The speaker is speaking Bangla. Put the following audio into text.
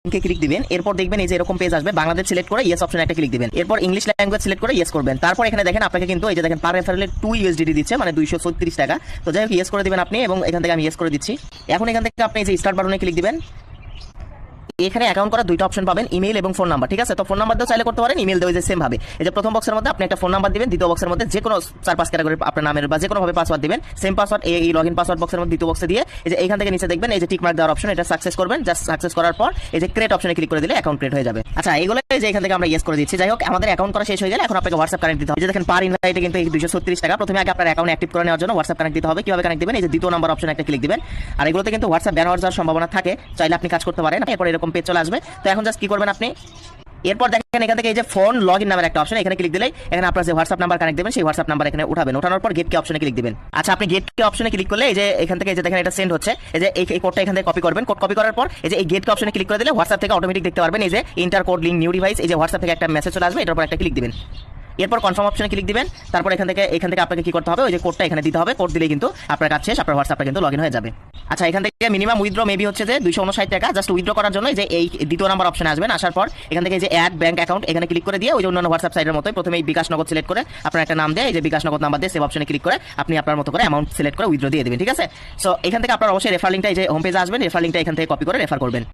লিংকে ক্লিক দিবেন। এরপর দেখবেন এই যে এরকম পেজ আসবে, বাংলাদেশ সিলেক্ট করে ইয়েস অপশনে একটা ক্লিক দিবেন। এরপর ইংলিশ ল্যাঙ্গুয়েজ সিলেক্ট করে ইয়েস করবেন। তারপর এখানে দেখেন আপনাকে কিন্তু এই যে দেখেন পার রেফারেলে 2 USDT দিচ্ছে, মানে 236 টাকা। তো যাই হোক ইয়েস করে দিবেন আপনি, এবং এখান থেকে আমি ইয়েস করে দিচ্ছি। এখন এখান থেকে আপনি এই যে স্টার্ট বাটনে ক্লিক দিবেন। এখানে অ্যাকাউন্ট করার দুইটা অপশন পাবেন, ইমেল এবং ফোন নাম্বার। ঠিক আছে, তো ফোন নাম্বার দিয়েও চাইলে করতে পারেন, ইমেল দিয়েও যে সেম ভাবে এই যে প্রথম বক্সের মধ্যে আপনি একটা ফোন নাম্বার দিবেন, দ্বিতীয় বক্সের মধ্যে যে কোনো 4-5 ক্যাটাগরি আপনার নামের বা যে কোনো ভাবে পাসওয়ার্ড দিবেন, সেম পাসওয়ার্ড এই লগইন পাসওয়ার্ড বক্সের মধ্যে দ্বিতীয় বক্সে দিয়ে এই যে এইখান থেকে নিচে দেখবেন এই যে টিক মার্ক দেওয়ার অপশন, এটা সাকসেস করবেন। জাস্ট সাকসেস করার পর এই যে ক্রিয়েট অপশনে ক্লিক করে দিলে অ্যাকাউন্ট ক্রিয়েট হয়ে যাবে। আচ্ছা, এইগুলো যে এখান থেকে আমরা ইয়েস করে দিচ্ছি। যাই হোক, আমাদের অ্যাকাউন্ট করা শেষ হয়ে গেলে এখন আপনাকে হোয়াটসঅ্যাপ কানেক্ট দিতে হবে। এই যে দেখেন পার ইনভাইটে কিন্তু এই 236 টাকা। প্রথমে আগে আপনার অ্যাকাউন্ট অ্যাক্টিভ করে নেওয়ার জন্য হোয়াটসঅ্যাপ কানেক্ট দিতে হবে। কিভাবে কানেক্ট দিবেন, এই যে দ্বিতীয় নাম্বার অপশনে একটা ক্লিক দিবেন। আর এগুলোতে কিন্তু হোয়াটসঅ্যাপ ব্যান হওয়ার সম্ভাবনা থাকে, চাইলে আপনি কাজ করতে পারেন। এরপর এরকম পেজ চলে আসবে। তো এখন জাস্ট কি করবেন আপনি, এরপর দেখেন এখান থেকে এই যে ফোন লগইন নামের একটা অপশন, এখানে ক্লিক দিলেই এখানে আপনার যে হোয়াটসঅ্যাপ নাম্বার কানেক্ট দিবেন সেই হোয়াটসঅ্যাপ নাম্বার এখানে উঠাবেন। ওঠানোর পর গেট কে অপশনে ক্লিক দিবেন। আচ্ছা, আপনি গেট কে অপশনে ক্লিক করলে এই যে এখান থেকে এই যে দেখেন এটা সেন্ড হচ্ছে, এই যে এই কোডটা এখান থেকে কপি করবেন। কোড কপি করার পর এই যে এই গেট কে অপশনে ক্লিক করে দিলে হোয়াটসঅ্যাপ থেকে অটোমেটিক দেখতে পারবেন এই যে inter code link new device, এই যে হোয়াটসঅ্যাপ থেকে একটা মেসেজ চলে আসবে, এটার উপর একটা ক্লিক দিবেন। এরপর কনফার্ম অপশনে ক্লিক দিবেন। তারপর এখান থেকে আপনাকে কি করতে হবে, ওই যে কোডটা এখানে দিতে হবে। কোড দিলেই কিন্তু আপনার কাজ শেষ, আপনার হোয়াটসঅ্যাপটা কিন্তু লগইন হয়ে যাবে। আচ্ছা, এখান থেকে মিনিমাম উইথড্র মেবি হচ্ছে যে 259 টাকা। জাস্ট উইথড্র করার জন্য যে এই দ্বিতীয় নাম্বার অপশনে আসবেন। আসার পর এখান থেকে যে অ্যাড ব্যাংক অ্যাকাউন্ট এখানে ক্লিক করে দিয়ে ওই যে অন্যান্য হোয়াটসঅ্যাপ সাইটের মতোই প্রথমে এই বিকাশ নগদ সিলেক্ট করে আপনার একটা নাম দিয়ে এই যে বিকাশ নগদ নাম্বার দিয়ে সেভ অপশনে ক্লিক করে আপনি আপনার মতো করে অ্যামাউন্ট সিলেক্ট করে উইথড্র দিয়ে দিবেন। ঠিক আছে, সো এখান থেকে আপনার অবশ্যই রেফার লিঙ্কটা এই যে হোম পেজে আসবেন, রেফার লিঙ্কটা এখান থেকে কপি করে রেফার করবেন।